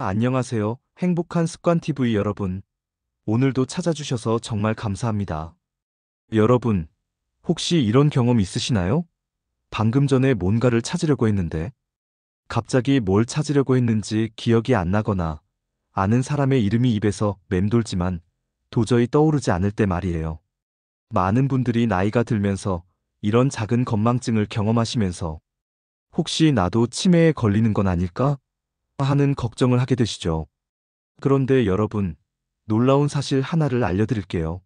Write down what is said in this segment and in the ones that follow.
안녕하세요. 행복한 습관 TV 여러분. 오늘도 찾아주셔서 정말 감사합니다. 여러분, 혹시 이런 경험 있으시나요? 방금 전에 뭔가를 찾으려고 했는데, 갑자기 뭘 찾으려고 했는지 기억이 안 나거나, 아는 사람의 이름이 입에서 맴돌지만 도저히 떠오르지 않을 때 말이에요. 많은 분들이 나이가 들면서 이런 작은 건망증을 경험하시면서, 혹시 나도 치매에 걸리는 건 아닐까? 하는 걱정을 하게 되시죠. 그런데 여러분, 놀라운 사실 하나를 알려드릴게요.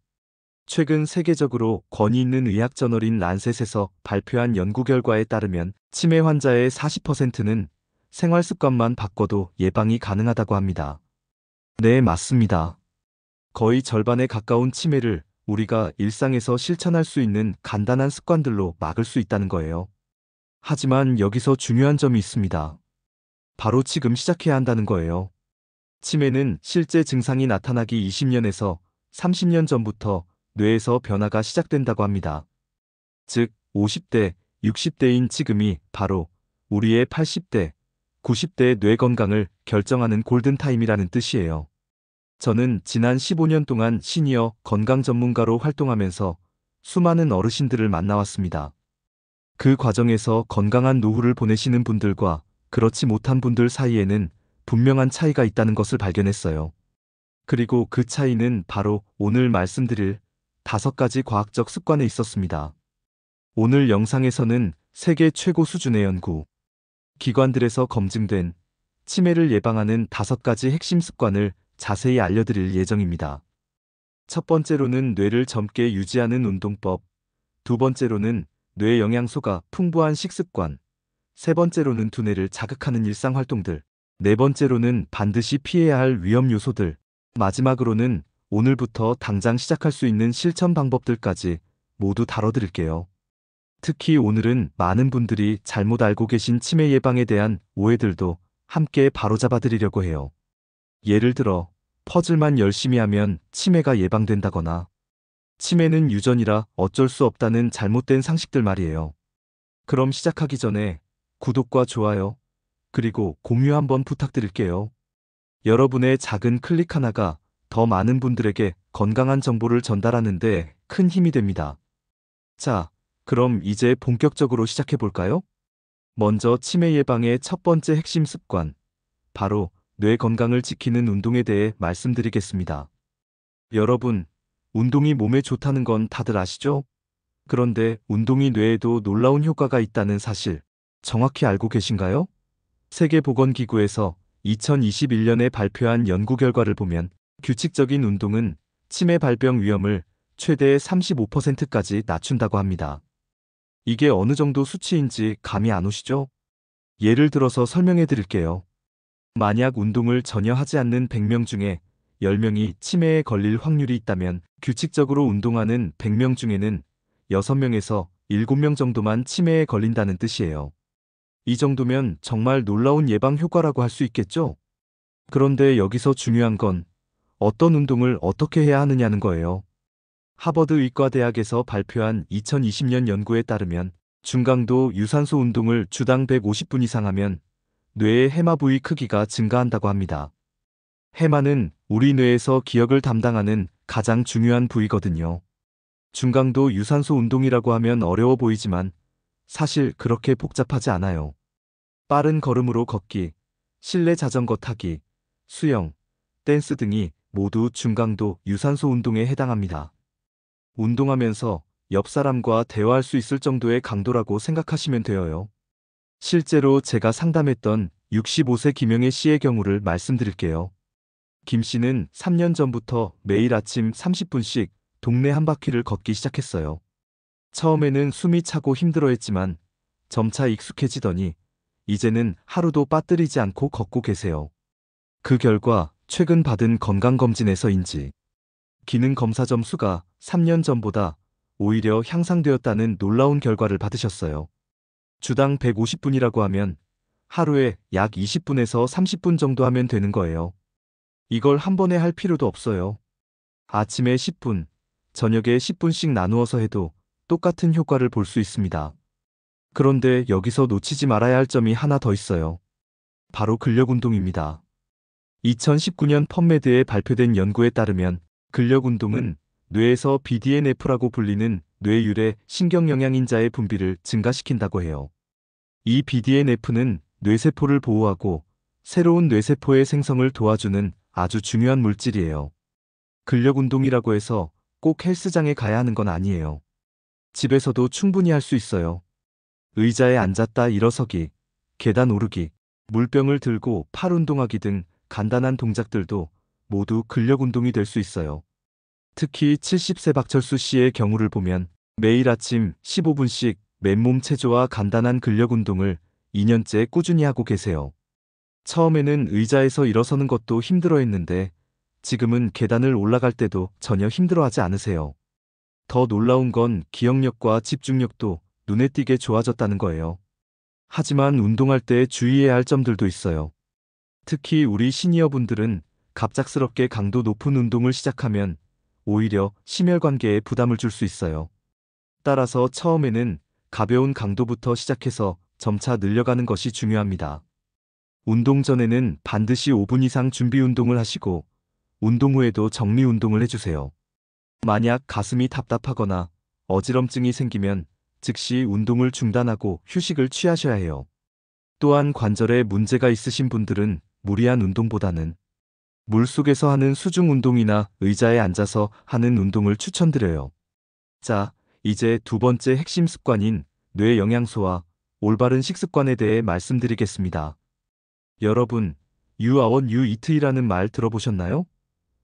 최근 세계적으로 권위 있는 의학 저널인 란셋에서 발표한 연구 결과에 따르면 치매 환자의 40%는 생활 습관만 바꿔도 예방이 가능하다고 합니다. 네, 맞습니다. 거의 절반에 가까운 치매를 우리가 일상에서 실천할 수 있는 간단한 습관들로 막을 수 있다는 거예요. 하지만 여기서 중요한 점이 있습니다. 바로 지금 시작해야 한다는 거예요. 치매는 실제 증상이 나타나기 20년에서 30년 전부터 뇌에서 변화가 시작된다고 합니다. 즉, 50대, 60대인 지금이 바로 우리의 80대, 90대의 뇌 건강을 결정하는 골든타임이라는 뜻이에요. 저는 지난 15년 동안 시니어 건강 전문가로 활동하면서 수많은 어르신들을 만나왔습니다. 그 과정에서 건강한 노후를 보내시는 분들과 그렇지 못한 분들 사이에는 분명한 차이가 있다는 것을 발견했어요. 그리고 그 차이는 바로 오늘 말씀드릴 5가지 과학적 습관에 있었습니다. 오늘 영상에서는 세계 최고 수준의 연구, 기관들에서 검증된 치매를 예방하는 5가지 핵심 습관을 자세히 알려드릴 예정입니다. 첫 번째로는 뇌를 젊게 유지하는 운동법, 두 번째로는 뇌 영양소가 풍부한 식습관, 세 번째로는 두뇌를 자극하는 일상 활동들, 네 번째로는 반드시 피해야 할 위험 요소들, 마지막으로는 오늘부터 당장 시작할 수 있는 실천 방법들까지 모두 다뤄드릴게요. 특히 오늘은 많은 분들이 잘못 알고 계신 치매 예방에 대한 오해들도 함께 바로잡아 드리려고 해요. 예를 들어, 퍼즐만 열심히 하면 치매가 예방된다거나, 치매는 유전이라 어쩔 수 없다는 잘못된 상식들 말이에요. 그럼 시작하기 전에 구독과 좋아요, 그리고 공유 한번 부탁드릴게요. 여러분의 작은 클릭 하나가 더 많은 분들에게 건강한 정보를 전달하는데 큰 힘이 됩니다. 자, 그럼 이제 본격적으로 시작해 볼까요? 먼저 치매 예방의 첫 번째 핵심 습관, 바로 뇌 건강을 지키는 운동에 대해 말씀드리겠습니다. 여러분, 운동이 몸에 좋다는 건 다들 아시죠? 그런데 운동이 뇌에도 놀라운 효과가 있다는 사실, 정확히 알고 계신가요? 세계보건기구에서 2021년에 발표한 연구 결과를 보면 규칙적인 운동은 치매 발병 위험을 최대 35%까지 낮춘다고 합니다. 이게 어느 정도 수치인지 감이 안 오시죠? 예를 들어서 설명해 드릴게요. 만약 운동을 전혀 하지 않는 100명 중에 10명이 치매에 걸릴 확률이 있다면 규칙적으로 운동하는 100명 중에는 6명에서 7명 정도만 치매에 걸린다는 뜻이에요. 이 정도면 정말 놀라운 예방 효과라고 할 수 있겠죠? 그런데 여기서 중요한 건 어떤 운동을 어떻게 해야 하느냐는 거예요. 하버드 의과대학에서 발표한 2020년 연구에 따르면 중강도 유산소 운동을 주당 150분 이상 하면 뇌의 해마 부위 크기가 증가한다고 합니다. 해마는 우리 뇌에서 기억을 담당하는 가장 중요한 부위거든요. 중강도 유산소 운동이라고 하면 어려워 보이지만 사실 그렇게 복잡하지 않아요. 빠른 걸음으로 걷기, 실내 자전거 타기, 수영, 댄스 등이 모두 중강도 유산소 운동에 해당합니다. 운동하면서 옆 사람과 대화할 수 있을 정도의 강도라고 생각하시면 되어요. 실제로 제가 상담했던 65세 김영애 씨의 경우를 말씀드릴게요. 김 씨는 3년 전부터 매일 아침 30분씩 동네 한 바퀴를 걷기 시작했어요. 처음에는 숨이 차고 힘들어했지만 점차 익숙해지더니 이제는 하루도 빠뜨리지 않고 걷고 계세요. 그 결과 최근 받은 건강검진에서인지 기능검사 점수가 3년 전보다 오히려 향상되었다는 놀라운 결과를 받으셨어요. 주당 150분이라고 하면 하루에 약 20분에서 30분 정도 하면 되는 거예요. 이걸 한 번에 할 필요도 없어요. 아침에 10분, 저녁에 10분씩 나누어서 해도 똑같은 효과를 볼 수 있습니다. 그런데 여기서 놓치지 말아야 할 점이 하나 더 있어요. 바로 근력 운동입니다. 2019년 펍메드에 발표된 연구에 따르면 근력 운동은 뇌에서 BDNF라고 불리는 뇌유래 신경영양인자의 분비를 증가시킨다고 해요. 이 BDNF는 뇌세포를 보호하고 새로운 뇌세포의 생성을 도와주는 아주 중요한 물질이에요. 근력 운동이라고 해서 꼭 헬스장에 가야 하는 건 아니에요. 집에서도 충분히 할 수 있어요. 의자에 앉았다 일어서기, 계단 오르기, 물병을 들고 팔 운동하기 등 간단한 동작들도 모두 근력 운동이 될 수 있어요. 특히 70세 박철수 씨의 경우를 보면 매일 아침 15분씩 맨몸 체조와 간단한 근력 운동을 2년째 꾸준히 하고 계세요. 처음에는 의자에서 일어서는 것도 힘들어 했는데 지금은 계단을 올라갈 때도 전혀 힘들어하지 않으세요. 더 놀라운 건 기억력과 집중력도 눈에 띄게 좋아졌다는 거예요. 하지만 운동할 때 주의해야 할 점들도 있어요. 특히 우리 시니어분들은 갑작스럽게 강도 높은 운동을 시작하면 오히려 심혈관계에 부담을 줄 수 있어요. 따라서 처음에는 가벼운 강도부터 시작해서 점차 늘려가는 것이 중요합니다. 운동 전에는 반드시 5분 이상 준비 운동을 하시고 운동 후에도 정리 운동을 해주세요. 만약 가슴이 답답하거나 어지럼증이 생기면 즉시 운동을 중단하고 휴식을 취하셔야 해요. 또한 관절에 문제가 있으신 분들은 무리한 운동보다는 물속에서 하는 수중 운동이나 의자에 앉아서 하는 운동을 추천드려요. 자, 이제 두 번째 핵심 습관인 뇌 영양소와 올바른 식습관에 대해 말씀드리겠습니다. 여러분, You are what you eat이라는 말 들어보셨나요?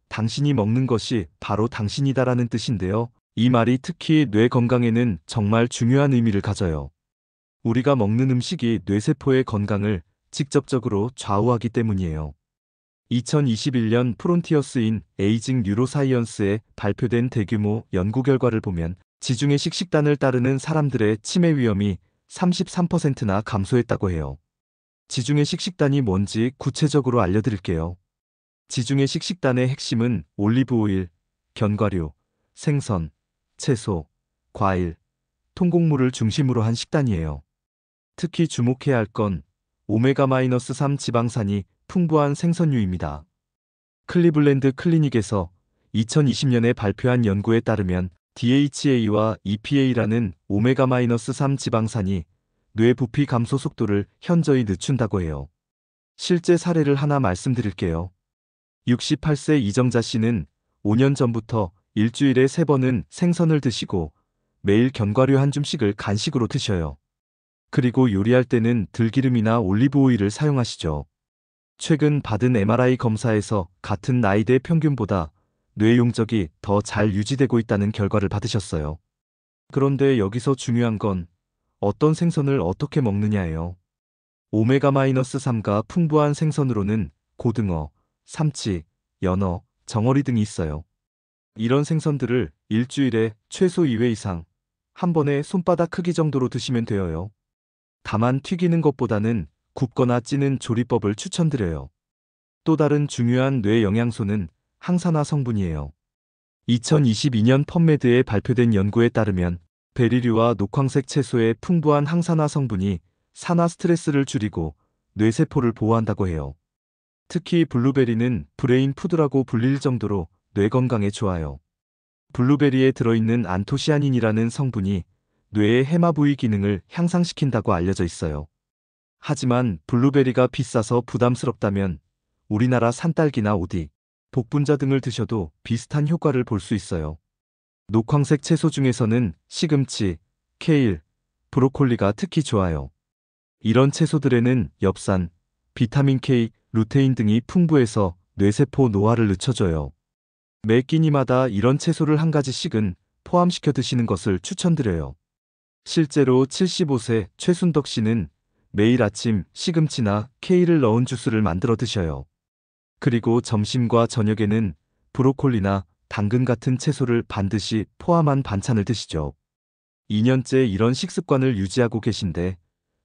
당신이 먹는 것이 바로 당신이다라는 뜻인데요. 이 말이 특히 뇌 건강에는 정말 중요한 의미를 가져요. 우리가 먹는 음식이 뇌세포의 건강을 직접적으로 좌우하기 때문이에요. 2021년 프론티어스 인 에이징 뉴로사이언스에 발표된 대규모 연구 결과를 보면 지중해식 식단을 따르는 사람들의 치매 위험이 33%나 감소했다고 해요. 지중해식 식단이 뭔지 구체적으로 알려드릴게요. 지중해식 식단의 핵심은 올리브오일, 견과류, 생선, 채소, 과일, 통곡물을 중심으로 한 식단이에요. 특히 주목해야 할 건 오메가-3 지방산이 풍부한 생선류입니다. 클리블랜드 클리닉에서 2020년에 발표한 연구에 따르면 DHA와 EPA라는 오메가-3 지방산이 뇌 부피 감소 속도를 현저히 늦춘다고 해요. 실제 사례를 하나 말씀드릴게요. 68세 이정자 씨는 5년 전부터 일주일에 3번은 생선을 드시고 매일 견과류 한 줌씩을 간식으로 드셔요. 그리고 요리할 때는 들기름이나 올리브오일을 사용하시죠. 최근 받은 MRI 검사에서 같은 나이대 평균보다 뇌 용적이 더 잘 유지되고 있다는 결과를 받으셨어요. 그런데 여기서 중요한 건 어떤 생선을 어떻게 먹느냐예요. 오메가-3가 풍부한 생선으로는 고등어, 삼치, 연어, 정어리 등이 있어요. 이런 생선들을 일주일에 최소 2회 이상, 한 번에 손바닥 크기 정도로 드시면 되어요. 다만 튀기는 것보다는 굽거나 찌는 조리법을 추천드려요. 또 다른 중요한 뇌 영양소는 항산화 성분이에요. 2022년 펍메드에 발표된 연구에 따르면 베리류와 녹황색 채소의 풍부한 항산화 성분이 산화 스트레스를 줄이고 뇌세포를 보호한다고 해요. 특히 블루베리는 브레인 푸드라고 불릴 정도로 뇌 건강에 좋아요. 블루베리에 들어있는 안토시아닌이라는 성분이 뇌의 해마 부위 기능을 향상시킨다고 알려져 있어요. 하지만 블루베리가 비싸서 부담스럽다면 우리나라 산딸기나 오디, 복분자 등을 드셔도 비슷한 효과를 볼 수 있어요. 녹황색 채소 중에서는 시금치, 케일, 브로콜리가 특히 좋아요. 이런 채소들에는 엽산, 비타민 K, 루테인 등이 풍부해서 뇌세포 노화를 늦춰줘요. 매 끼니마다 이런 채소를 한 가지씩은 포함시켜 드시는 것을 추천드려요. 실제로 75세 최순덕 씨는 매일 아침 시금치나 케일을 넣은 주스를 만들어 드셔요. 그리고 점심과 저녁에는 브로콜리나 당근 같은 채소를 반드시 포함한 반찬을 드시죠. 2년째 이런 식습관을 유지하고 계신데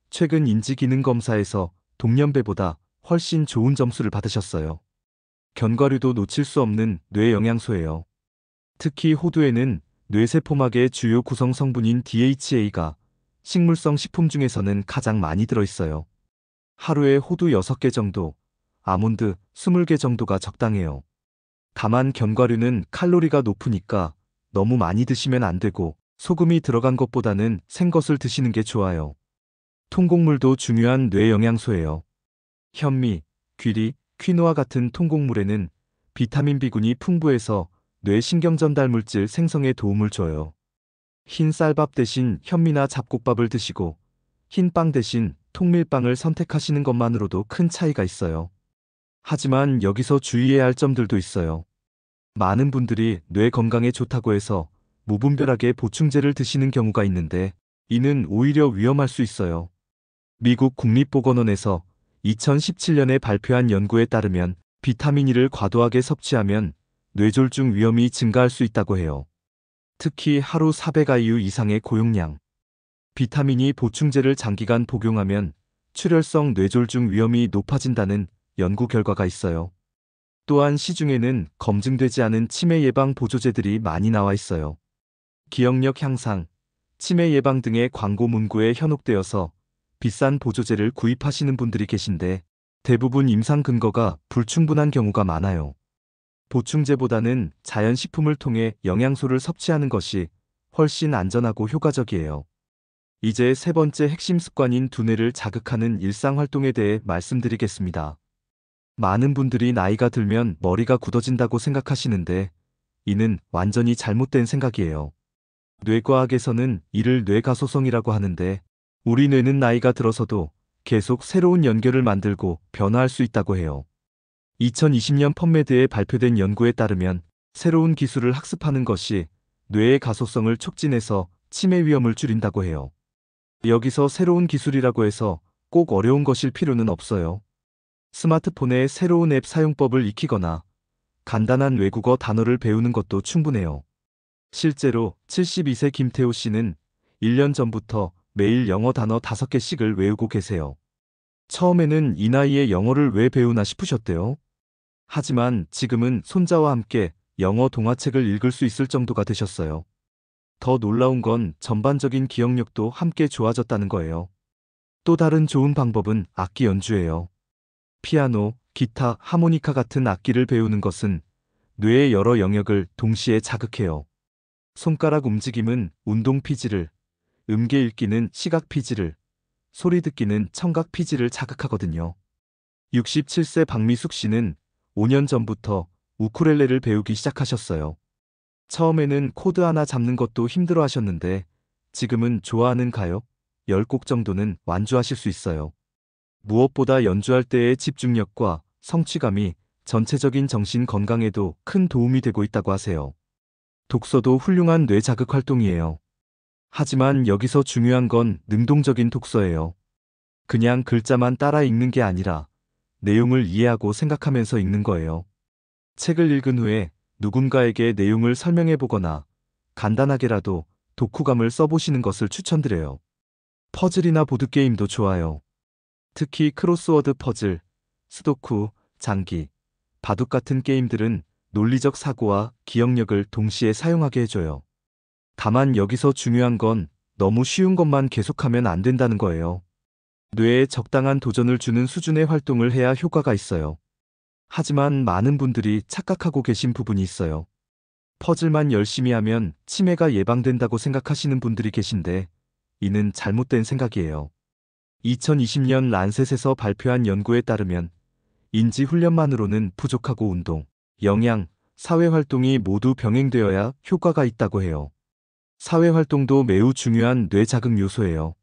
최근 인지기능검사에서 동년배보다 훨씬 좋은 점수를 받으셨어요. 견과류도 놓칠 수 없는 뇌 영양소예요. 특히 호두에는 뇌세포막의 주요 구성 성분인 DHA가 식물성 식품 중에서는 가장 많이 들어있어요. 하루에 호두 6개 정도, 아몬드 20개 정도가 적당해요. 다만 견과류는 칼로리가 높으니까 너무 많이 드시면 안 되고 소금이 들어간 것보다는 생것을 드시는 게 좋아요. 통곡물도 중요한 뇌 영양소예요. 현미, 귀리, 퀴노아 같은 통곡물에는 비타민 B군이 풍부해서 뇌 신경전달 물질 생성에 도움을 줘요. 흰 쌀밥 대신 현미나 잡곡밥을 드시고 흰 빵 대신 통밀빵을 선택하시는 것만으로도 큰 차이가 있어요. 하지만 여기서 주의해야 할 점들도 있어요. 많은 분들이 뇌 건강에 좋다고 해서 무분별하게 보충제를 드시는 경우가 있는데 이는 오히려 위험할 수 있어요. 미국 국립보건원에서 2017년에 발표한 연구에 따르면 비타민 E를 과도하게 섭취하면 뇌졸중 위험이 증가할 수 있다고 해요. 특히 하루 400IU 이상의 고용량. 비타민 E 보충제를 장기간 복용하면 출혈성 뇌졸중 위험이 높아진다는 연구 결과가 있어요. 또한 시중에는 검증되지 않은 치매 예방 보조제들이 많이 나와 있어요. 기억력 향상, 치매 예방 등의 광고 문구에 현혹되어서 비싼 보조제를 구입하시는 분들이 계신데 대부분 임상 근거가 불충분한 경우가 많아요. 보충제보다는 자연식품을 통해 영양소를 섭취하는 것이 훨씬 안전하고 효과적이에요. 이제 세 번째 핵심 습관인 두뇌를 자극하는 일상활동에 대해 말씀드리겠습니다. 많은 분들이 나이가 들면 머리가 굳어진다고 생각하시는데 이는 완전히 잘못된 생각이에요. 뇌과학에서는 이를 뇌가소성이라고 하는데 우리 뇌는 나이가 들어서도 계속 새로운 연결을 만들고 변화할 수 있다고 해요. 2020년 펀메드에 발표된 연구에 따르면 새로운 기술을 학습하는 것이 뇌의 가소성을 촉진해서 치매 위험을 줄인다고 해요. 여기서 새로운 기술이라고 해서 꼭 어려운 것일 필요는 없어요. 스마트폰에 새로운 앱 사용법을 익히거나 간단한 외국어 단어를 배우는 것도 충분해요. 실제로 72세 김태호 씨는 1년 전부터 매일 영어 단어 5개씩을 외우고 계세요. 처음에는 이 나이에 영어를 왜 배우나 싶으셨대요. 하지만 지금은 손자와 함께 영어 동화책을 읽을 수 있을 정도가 되셨어요. 더 놀라운 건 전반적인 기억력도 함께 좋아졌다는 거예요. 또 다른 좋은 방법은 악기 연주예요. 피아노, 기타, 하모니카 같은 악기를 배우는 것은 뇌의 여러 영역을 동시에 자극해요. 손가락 움직임은 운동 피지를, 음계 읽기는 시각 피지를, 소리 듣기는 청각 피지를 자극하거든요. 67세 박미숙 씨는 5년 전부터 우쿨렐레를 배우기 시작하셨어요. 처음에는 코드 하나 잡는 것도 힘들어 하셨는데 지금은 좋아하는 가요 10곡 정도는 완주하실 수 있어요. 무엇보다 연주할 때의 집중력과 성취감이 전체적인 정신 건강에도 큰 도움이 되고 있다고 하세요. 독서도 훌륭한 뇌 자극 활동이에요. 하지만 여기서 중요한 건 능동적인 독서예요. 그냥 글자만 따라 읽는 게 아니라 내용을 이해하고 생각하면서 읽는 거예요. 책을 읽은 후에 누군가에게 내용을 설명해 보거나 간단하게라도 독후감을 써보시는 것을 추천드려요. 퍼즐이나 보드게임도 좋아요. 특히 크로스워드 퍼즐, 스도쿠, 장기, 바둑 같은 게임들은 논리적 사고와 기억력을 동시에 사용하게 해줘요. 다만 여기서 중요한 건 너무 쉬운 것만 계속하면 안 된다는 거예요. 뇌에 적당한 도전을 주는 수준의 활동을 해야 효과가 있어요. 하지만 많은 분들이 착각하고 계신 부분이 있어요. 퍼즐만 열심히 하면 치매가 예방된다고 생각하시는 분들이 계신데 이는 잘못된 생각이에요. 2020년 란셋에서 발표한 연구에 따르면 인지 훈련만으로는 부족하고 운동, 영양, 사회활동이 모두 병행되어야 효과가 있다고 해요. 사회활동도 매우 중요한 뇌 자극 요소예요.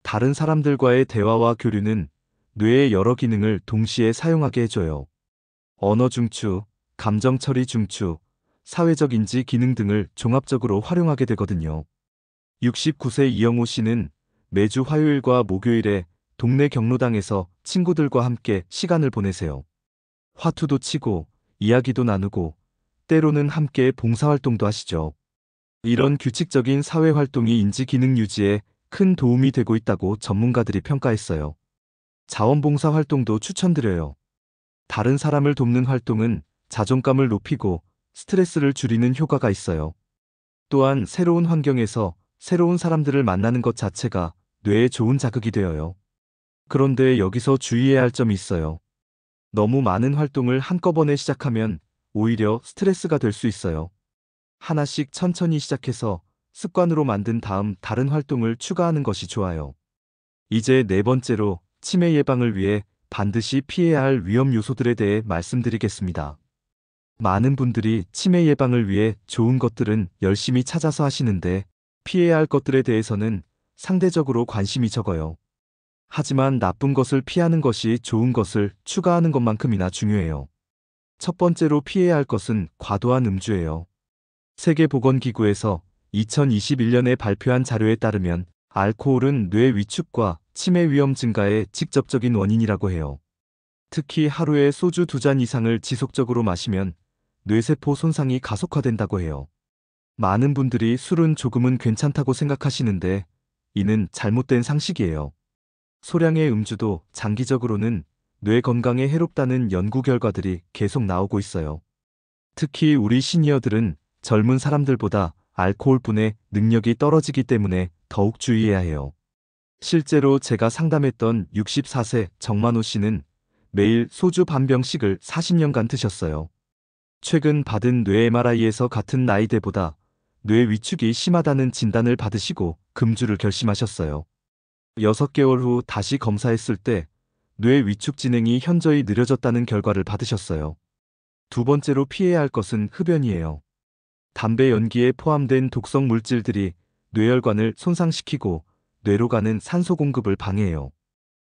다른 사람들과의 대화와 교류는 뇌의 여러 기능을 동시에 사용하게 해줘요. 언어 중추, 감정 처리 중추, 사회적 인지 기능 등을 종합적으로 활용하게 되거든요. 69세 이영호 씨는 매주 화요일과 목요일에 동네 경로당에서 친구들과 함께 시간을 보내세요. 화투도 치고, 이야기도 나누고, 때로는 함께 봉사활동도 하시죠. 이런 규칙적인 사회활동이 인지 기능 유지에 큰 도움이 되고 있다고 전문가들이 평가했어요. 자원봉사 활동도 추천드려요. 다른 사람을 돕는 활동은 자존감을 높이고 스트레스를 줄이는 효과가 있어요. 또한 새로운 환경에서 새로운 사람들을 만나는 것 자체가 뇌에 좋은 자극이 되어요. 그런데 여기서 주의해야 할 점이 있어요. 너무 많은 활동을 한꺼번에 시작하면 오히려 스트레스가 될 수 있어요. 하나씩 천천히 시작해서 습관으로 만든 다음 다른 활동을 추가하는 것이 좋아요. 이제 네 번째로 치매 예방을 위해 반드시 피해야 할 위험 요소들에 대해 말씀드리겠습니다. 많은 분들이 치매 예방을 위해 좋은 것들은 열심히 찾아서 하시는데 피해야 할 것들에 대해서는 상대적으로 관심이 적어요. 하지만 나쁜 것을 피하는 것이 좋은 것을 추가하는 것만큼이나 중요해요. 첫 번째로 피해야 할 것은 과도한 음주예요. 세계보건기구에서 2021년에 발표한 자료에 따르면 알코올은 뇌 위축과 치매 위험 증가의 직접적인 원인이라고 해요. 특히 하루에 소주 2잔 이상을 지속적으로 마시면 뇌세포 손상이 가속화된다고 해요. 많은 분들이 술은 조금은 괜찮다고 생각하시는데 이는 잘못된 상식이에요. 소량의 음주도 장기적으로는 뇌 건강에 해롭다는 연구 결과들이 계속 나오고 있어요. 특히 우리 시니어들은 젊은 사람들보다 알코올 분해 능력이 떨어지기 때문에 더욱 주의해야 해요. 실제로 제가 상담했던 64세 정만호 씨는 매일 소주 반 병씩을 40년간 드셨어요. 최근 받은 뇌 MRI에서 같은 나이대보다 뇌 위축이 심하다는 진단을 받으시고 금주를 결심하셨어요. 6개월 후 다시 검사했을 때 뇌 위축 진행이 현저히 느려졌다는 결과를 받으셨어요. 두 번째로 피해야 할 것은 흡연이에요. 담배 연기에 포함된 독성 물질들이 뇌혈관을 손상시키고 뇌로 가는 산소 공급을 방해해요.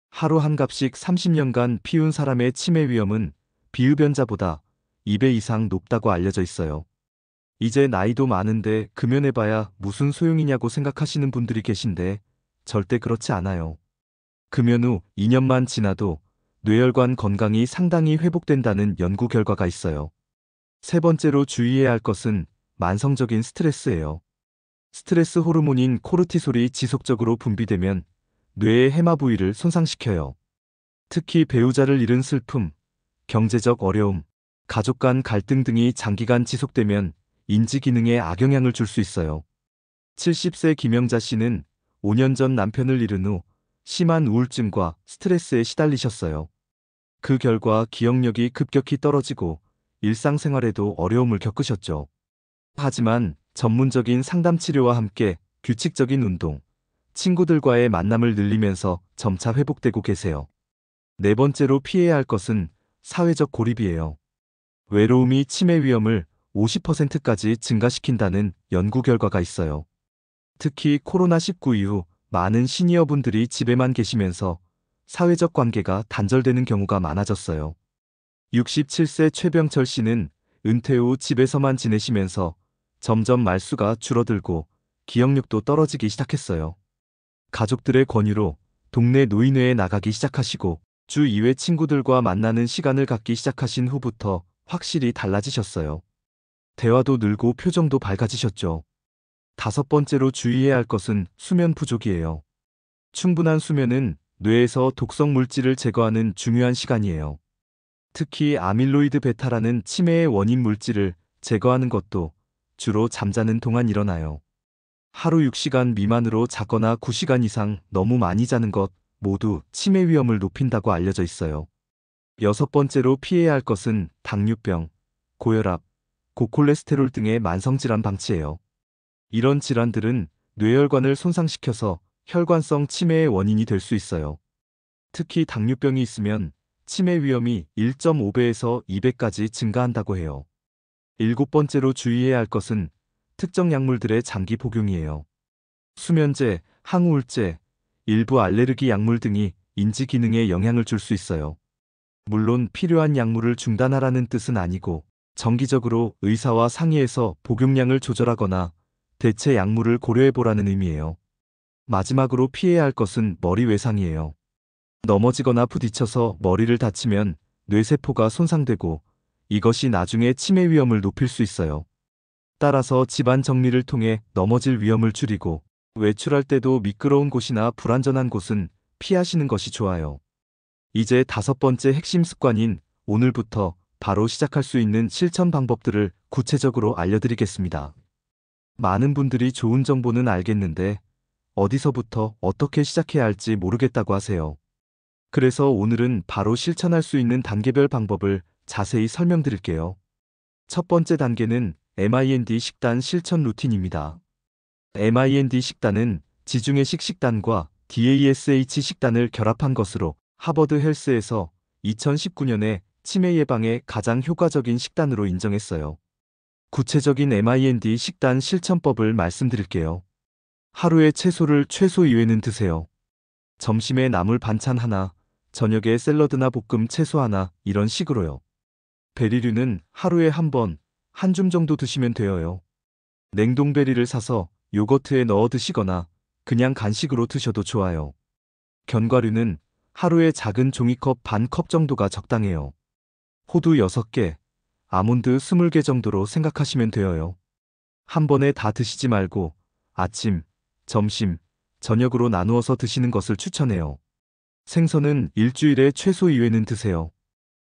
하루 한 갑씩 30년간 피운 사람의 치매 위험은 비흡연자보다 2배 이상 높다고 알려져 있어요. 이제 나이도 많은데 금연해봐야 무슨 소용이냐고 생각하시는 분들이 계신데 절대 그렇지 않아요. 금연 후 2년만 지나도 뇌혈관 건강이 상당히 회복된다는 연구 결과가 있어요. 세 번째로 주의해야 할 것은 만성적인 스트레스예요. 스트레스 호르몬인 코르티솔이 지속적으로 분비되면 뇌의 해마 부위를 손상시켜요. 특히 배우자를 잃은 슬픔, 경제적 어려움, 가족 간 갈등 등이 장기간 지속되면 인지 기능에 악영향을 줄 수 있어요. 70세 김영자 씨는 5년 전 남편을 잃은 후 심한 우울증과 스트레스에 시달리셨어요. 그 결과 기억력이 급격히 떨어지고 일상생활에도 어려움을 겪으셨죠. 하지만 전문적인 상담 치료와 함께 규칙적인 운동, 친구들과의 만남을 늘리면서 점차 회복되고 계세요. 네 번째로 피해야 할 것은 사회적 고립이에요. 외로움이 치매 위험을 50%까지 증가시킨다는 연구 결과가 있어요. 특히 코로나19 이후 많은 시니어분들이 집에만 계시면서 사회적 관계가 단절되는 경우가 많아졌어요. 67세 최병철 씨는 은퇴 후 집에서만 지내시면서 점점 말수가 줄어들고 기억력도 떨어지기 시작했어요. 가족들의 권유로 동네 노인회에 나가기 시작하시고 주 2회 친구들과 만나는 시간을 갖기 시작하신 후부터 확실히 달라지셨어요. 대화도 늘고 표정도 밝아지셨죠. 다섯 번째로 주의해야 할 것은 수면 부족이에요. 충분한 수면은 뇌에서 독성 물질을 제거하는 중요한 시간이에요. 특히 아밀로이드 베타라는 치매의 원인 물질을 제거하는 것도 주로 잠자는 동안 일어나요. 하루 6시간 미만으로 자거나 9시간 이상 너무 많이 자는 것 모두 치매 위험을 높인다고 알려져 있어요. 여섯 번째로 피해야 할 것은 당뇨병, 고혈압, 고콜레스테롤 등의 만성질환 방치예요. 이런 질환들은 뇌혈관을 손상시켜서 혈관성 치매의 원인이 될 수 있어요. 특히 당뇨병이 있으면 치매 위험이 1.5배에서 2배까지 증가한다고 해요. 일곱 번째로 주의해야 할 것은 특정 약물들의 장기 복용이에요. 수면제, 항우울제, 일부 알레르기 약물 등이 인지 기능에 영향을 줄 수 있어요. 물론 필요한 약물을 중단하라는 뜻은 아니고 정기적으로 의사와 상의해서 복용량을 조절하거나 대체 약물을 고려해보라는 의미예요. 마지막으로 피해야 할 것은 머리 외상이에요. 넘어지거나 부딪혀서 머리를 다치면 뇌세포가 손상되고 이것이 나중에 치매 위험을 높일 수 있어요. 따라서 집안 정리를 통해 넘어질 위험을 줄이고 외출할 때도 미끄러운 곳이나 불안전한 곳은 피하시는 것이 좋아요. 이제 다섯 번째 핵심 습관인 오늘부터 바로 시작할 수 있는 실천 방법들을 구체적으로 알려드리겠습니다. 많은 분들이 좋은 정보는 알겠는데 어디서부터 어떻게 시작해야 할지 모르겠다고 하세요. 그래서 오늘은 바로 실천할 수 있는 단계별 방법을 자세히 설명드릴게요. 첫 번째 단계는 MIND 식단 실천 루틴입니다. MIND 식단은 지중해식 식단과 DASH 식단을 결합한 것으로 하버드 헬스에서 2019년에 치매 예방에 가장 효과적인 식단으로 인정했어요. 구체적인 MIND 식단 실천법을 말씀드릴게요. 하루에 채소를 최소 2회는 드세요. 점심에 나물 반찬 하나, 저녁에 샐러드나 볶음 채소 하나, 이런 식으로요. 베리류는 하루에 한 번, 한 줌 정도 드시면 되어요. 냉동 베리를 사서 요거트에 넣어 드시거나 그냥 간식으로 드셔도 좋아요. 견과류는 하루에 작은 종이컵 반 컵 정도가 적당해요. 호두 6개, 아몬드 20개 정도로 생각하시면 되어요. 한 번에 다 드시지 말고 아침, 점심, 저녁으로 나누어서 드시는 것을 추천해요. 생선은 일주일에 최소 2회는 드세요.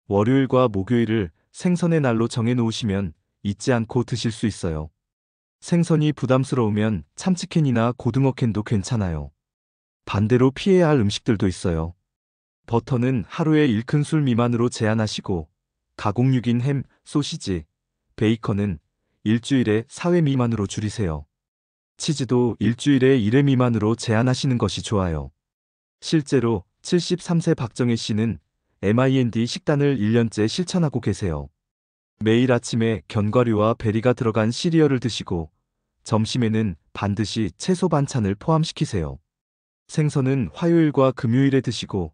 월요일과 목요일을 생선의 날로 정해 놓으시면 잊지 않고 드실 수 있어요. 생선이 부담스러우면 참치캔이나 고등어 캔도 괜찮아요. 반대로 피해야 할 음식들도 있어요. 버터는 하루에 1큰술 미만으로 제한하시고 가공육인 햄, 소시지, 베이컨은 일주일에 4회 미만으로 줄이세요. 치즈도 일주일에 1회 미만으로 제한하시는 것이 좋아요. 실제로 73세 박정혜 씨는 MIND 식단을 1년째 실천하고 계세요. 매일 아침에 견과류와 베리가 들어간 시리얼을 드시고 점심에는 반드시 채소 반찬을 포함시키세요. 생선은 화요일과 금요일에 드시고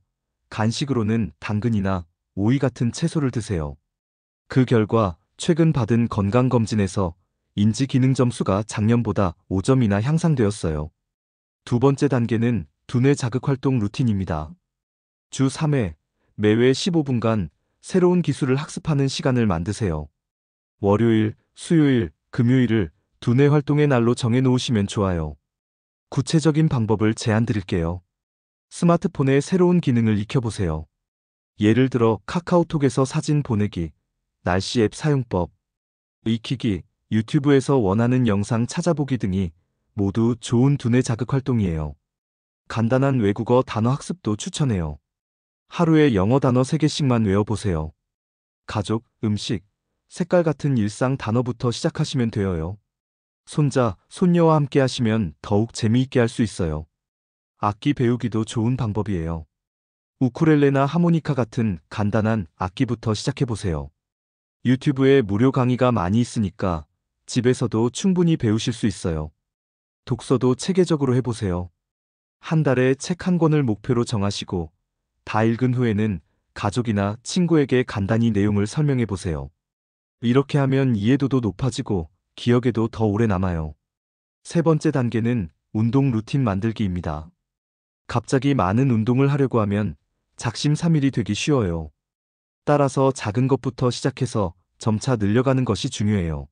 간식으로는 당근이나 오이 같은 채소를 드세요. 그 결과 최근 받은 건강검진에서 인지 기능 점수가 작년보다 5점이나 향상되었어요. 두 번째 단계는 두뇌 자극 활동 루틴입니다. 주 3회, 매회 15분간 새로운 기술을 학습하는 시간을 만드세요. 월요일, 수요일, 금요일을 두뇌 활동의 날로 정해 놓으시면 좋아요. 구체적인 방법을 제안 드릴게요. 스마트폰의 새로운 기능을 익혀보세요. 예를 들어 카카오톡에서 사진 보내기, 날씨 앱 사용법, 익히기, 유튜브에서 원하는 영상 찾아보기 등이 모두 좋은 두뇌 자극 활동이에요. 간단한 외국어 단어 학습도 추천해요. 하루에 영어 단어 3개씩만 외워보세요. 가족, 음식, 색깔 같은 일상 단어부터 시작하시면 되어요. 손자, 손녀와 함께 하시면 더욱 재미있게 할 수 있어요. 악기 배우기도 좋은 방법이에요. 우쿨렐레나 하모니카 같은 간단한 악기부터 시작해보세요. 유튜브에 무료 강의가 많이 있으니까 집에서도 충분히 배우실 수 있어요. 독서도 체계적으로 해보세요. 한 달에 책 한 권을 목표로 정하시고 다 읽은 후에는 가족이나 친구에게 간단히 내용을 설명해보세요. 이렇게 하면 이해도도 높아지고 기억에도 더 오래 남아요. 세 번째 단계는 운동 루틴 만들기입니다. 갑자기 많은 운동을 하려고 하면 작심삼일이 되기 쉬워요. 따라서 작은 것부터 시작해서 점차 늘려가는 것이 중요해요.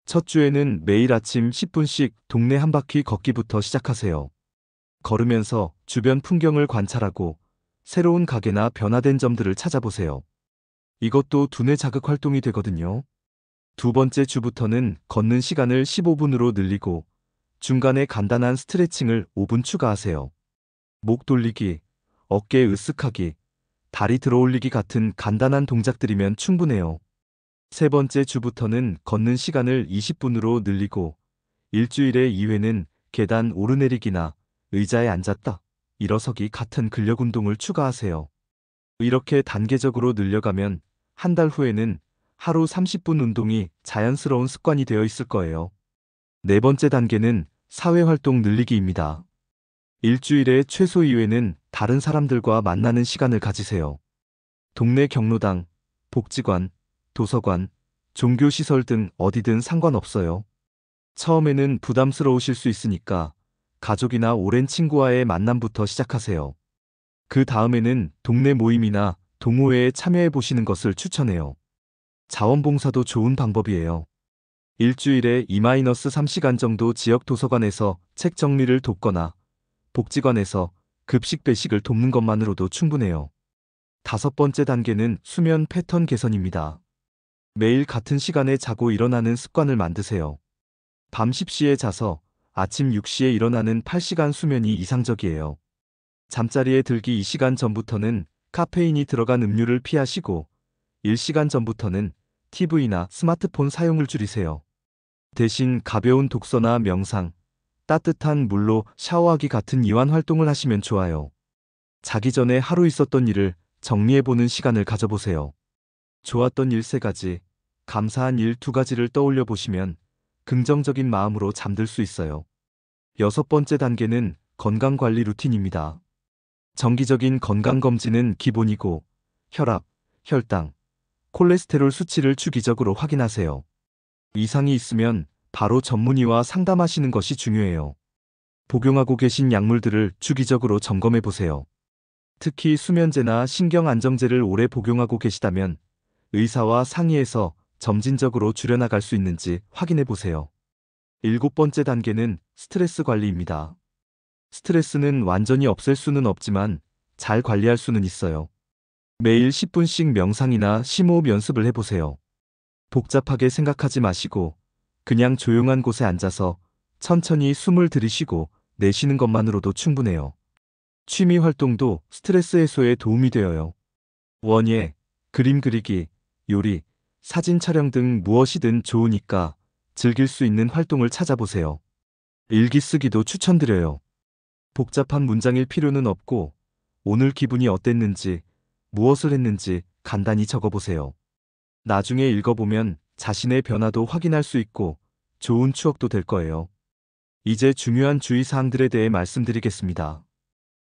첫 주에는 매일 아침 10분씩 동네 한 바퀴 걷기부터 시작하세요. 걸으면서 주변 풍경을 관찰하고 새로운 가게나 변화된 점들을 찾아보세요. 이것도 두뇌 자극 활동이 되거든요. 두 번째 주부터는 걷는 시간을 15분으로 늘리고 중간에 간단한 스트레칭을 5분 추가하세요. 목 돌리기, 어깨 으쓱하기, 다리 들어올리기 같은 간단한 동작들이면 충분해요. 세 번째 주부터는 걷는 시간을 20분으로 늘리고 일주일에 2회는 계단 오르내리기나 의자에 앉았다, 일어서기 같은 근력 운동을 추가하세요. 이렇게 단계적으로 늘려가면 한 달 후에는 하루 30분 운동이 자연스러운 습관이 되어 있을 거예요. 네 번째 단계는 사회활동 늘리기입니다. 일주일에 최소 2회는 다른 사람들과 만나는 시간을 가지세요. 동네 경로당, 복지관, 도서관, 종교시설 등 어디든 상관없어요. 처음에는 부담스러우실 수 있으니까 가족이나 오랜 친구와의 만남부터 시작하세요. 그 다음에는 동네 모임이나 동호회에 참여해 보시는 것을 추천해요. 자원봉사도 좋은 방법이에요. 일주일에 2-3시간 정도 지역 도서관에서 책 정리를 돕거나 복지관에서 급식 배식을 돕는 것만으로도 충분해요. 다섯 번째 단계는 수면 패턴 개선입니다. 매일 같은 시간에 자고 일어나는 습관을 만드세요. 밤 10시에 자서 아침 6시에 일어나는 8시간 수면이 이상적이에요. 잠자리에 들기 2시간 전부터는 카페인이 들어간 음료를 피하시고 1시간 전부터는 TV나 스마트폰 사용을 줄이세요. 대신 가벼운 독서나 명상, 따뜻한 물로 샤워하기 같은 이완 활동을 하시면 좋아요. 자기 전에 하루 있었던 일을 정리해보는 시간을 가져보세요. 좋았던 일 3가지, 감사한 일 2가지를 떠올려 보시면 긍정적인 마음으로 잠들 수 있어요. 6번째 단계는 건강관리 루틴입니다. 정기적인 건강검진은 기본이고 혈압, 혈당, 콜레스테롤 수치를 주기적으로 확인하세요. 이상이 있으면 바로 전문의와 상담하시는 것이 중요해요. 복용하고 계신 약물들을 주기적으로 점검해 보세요. 특히 수면제나 신경안정제를 오래 복용하고 계시다면 의사와 상의해서 점진적으로 줄여나갈 수 있는지 확인해 보세요. 7번째 단계는 스트레스 관리입니다. 스트레스는 완전히 없앨 수는 없지만 잘 관리할 수는 있어요. 매일 10분씩 명상이나 심호흡 연습을 해보세요. 복잡하게 생각하지 마시고 그냥 조용한 곳에 앉아서 천천히 숨을 들이쉬고 내쉬는 것만으로도 충분해요. 취미 활동도 스트레스 해소에 도움이 되어요. 원예, 그림 그리기, 요리, 사진 촬영 등 무엇이든 좋으니까 즐길 수 있는 활동을 찾아보세요. 일기 쓰기도 추천드려요. 복잡한 문장일 필요는 없고 오늘 기분이 어땠는지, 무엇을 했는지 간단히 적어보세요. 나중에 읽어보면 자신의 변화도 확인할 수 있고 좋은 추억도 될 거예요. 이제 중요한 주의사항들에 대해 말씀드리겠습니다.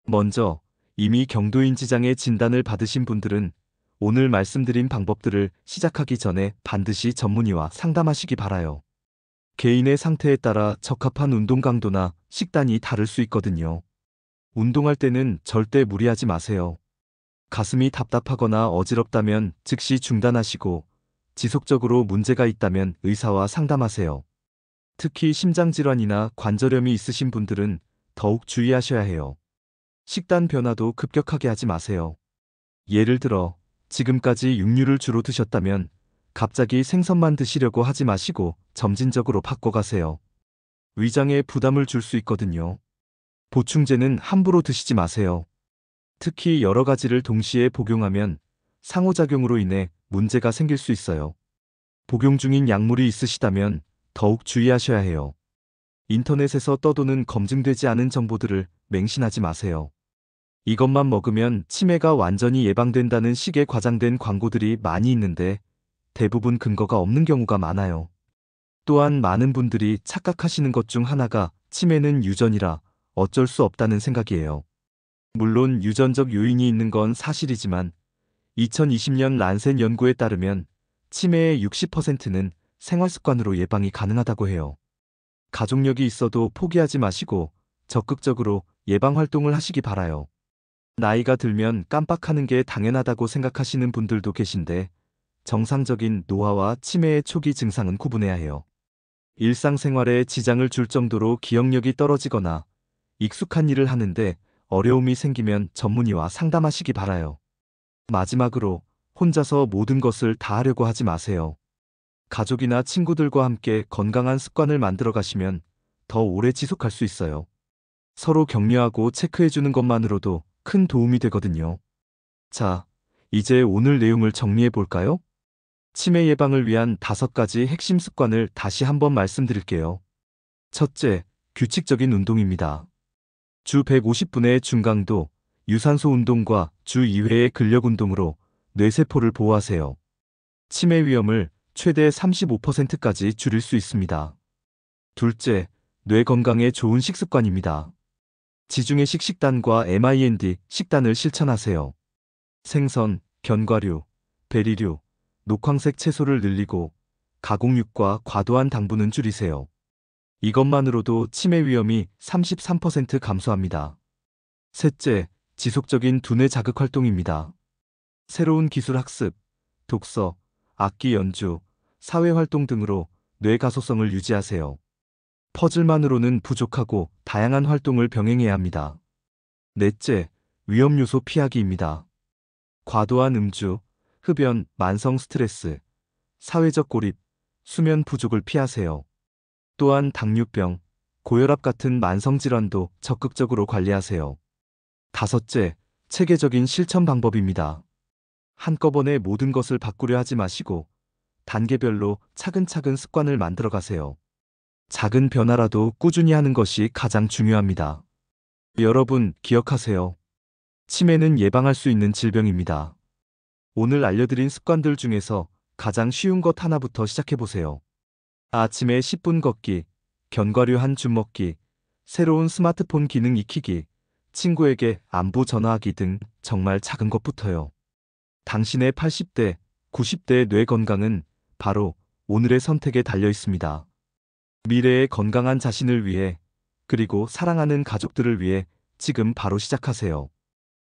먼저, 이미 경도인지장애 진단을 받으신 분들은 오늘 말씀드린 방법들을 시작하기 전에 반드시 전문의와 상담하시기 바라요. 개인의 상태에 따라 적합한 운동 강도나 식단이 다를 수 있거든요. 운동할 때는 절대 무리하지 마세요. 가슴이 답답하거나 어지럽다면 즉시 중단하시고 지속적으로 문제가 있다면 의사와 상담하세요. 특히 심장질환이나 관절염이 있으신 분들은 더욱 주의하셔야 해요. 식단 변화도 급격하게 하지 마세요. 예를 들어 지금까지 육류를 주로 드셨다면 갑자기 생선만 드시려고 하지 마시고 점진적으로 바꿔가세요. 위장에 부담을 줄 수 있거든요. 보충제는 함부로 드시지 마세요. 특히 여러 가지를 동시에 복용하면 상호작용으로 인해 문제가 생길 수 있어요. 복용 중인 약물이 있으시다면 더욱 주의하셔야 해요. 인터넷에서 떠도는 검증되지 않은 정보들을 맹신하지 마세요. 이것만 먹으면 치매가 완전히 예방된다는 식의 과장된 광고들이 많이 있는데 대부분 근거가 없는 경우가 많아요. 또한 많은 분들이 착각하시는 것 중 하나가 치매는 유전이라 어쩔 수 없다는 생각이에요. 물론 유전적 요인이 있는 건 사실이지만 2020년 란센 연구에 따르면 치매의 60%는 생활습관으로 예방이 가능하다고 해요. 가족력이 있어도 포기하지 마시고 적극적으로 예방 활동을 하시기 바라요. 나이가 들면 깜빡하는 게 당연하다고 생각하시는 분들도 계신데 정상적인 노화와 치매의 초기 증상은 구분해야 해요. 일상생활에 지장을 줄 정도로 기억력이 떨어지거나 익숙한 일을 하는데 어려움이 생기면 전문의와 상담하시기 바라요. 마지막으로 혼자서 모든 것을 다 하려고 하지 마세요. 가족이나 친구들과 함께 건강한 습관을 만들어 가시면 더 오래 지속할 수 있어요. 서로 격려하고 체크해주는 것만으로도 큰 도움이 되거든요. 자, 이제 오늘 내용을 정리해 볼까요? 치매 예방을 위한 5가지 핵심 습관을 다시 한번 말씀드릴게요. 첫째, 규칙적인 운동입니다. 주 150분의 중강도 유산소 운동과 주 2회의 근력 운동으로 뇌세포를 보호하세요. 치매 위험을 최대 35%까지 줄일 수 있습니다. 둘째, 뇌 건강에 좋은 식습관입니다. 지중해식 식단과 MIND 식단을 실천하세요. 생선, 견과류, 베리류, 녹황색 채소를 늘리고 가공육과 과도한 당분은 줄이세요. 이것만으로도 치매 위험이 33% 감소합니다. 셋째, 지속적인 두뇌 자극 활동입니다. 새로운 기술 학습, 독서, 악기 연주, 사회활동 등으로 뇌 가소성을 유지하세요. 퍼즐만으로는 부족하고 다양한 활동을 병행해야 합니다. 넷째, 위험 요소 피하기입니다. 과도한 음주, 흡연, 만성 스트레스, 사회적 고립, 수면 부족을 피하세요. 또한 당뇨병, 고혈압 같은 만성 질환도 적극적으로 관리하세요. 5째, 체계적인 실천 방법입니다. 한꺼번에 모든 것을 바꾸려 하지 마시고 단계별로 차근차근 습관을 만들어 가세요. 작은 변화라도 꾸준히 하는 것이 가장 중요합니다. 여러분, 기억하세요. 치매는 예방할 수 있는 질병입니다. 오늘 알려드린 습관들 중에서 가장 쉬운 것 하나부터 시작해보세요. 아침에 10분 걷기, 견과류 한 줌 먹기, 새로운 스마트폰 기능 익히기, 친구에게 안부 전화하기 등 정말 작은 것부터요. 당신의 80대, 90대 뇌 건강은 바로 오늘의 선택에 달려 있습니다. 미래의 건강한 자신을 위해, 그리고 사랑하는 가족들을 위해 지금 바로 시작하세요.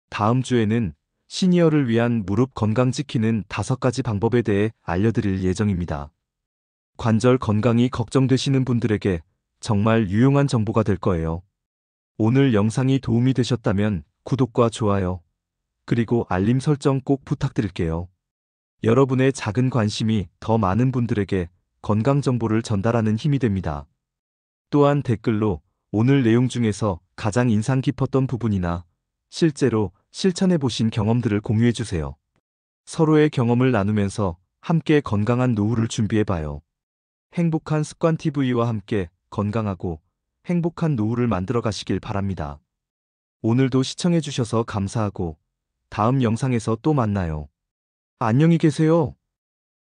다음 주에는 시니어를 위한 무릎 건강 지키는 5가지 방법에 대해 알려드릴 예정입니다. 관절 건강이 걱정되시는 분들에게 정말 유용한 정보가 될 거예요. 오늘 영상이 도움이 되셨다면 구독과 좋아요, 그리고 알림 설정 꼭 부탁드릴게요. 여러분의 작은 관심이 더 많은 분들에게 건강 정보를 전달하는 힘이 됩니다. 또한 댓글로 오늘 내용 중에서 가장 인상 깊었던 부분이나 실제로 실천해 보신 경험들을 공유해 주세요. 서로의 경험을 나누면서 함께 건강한 노후를 준비해 봐요. 행복한 습관 TV와 함께 건강하고 행복한 노후를 만들어 가시길 바랍니다. 오늘도 시청해 주셔서 감사하고 다음 영상에서 또 만나요. 안녕히 계세요.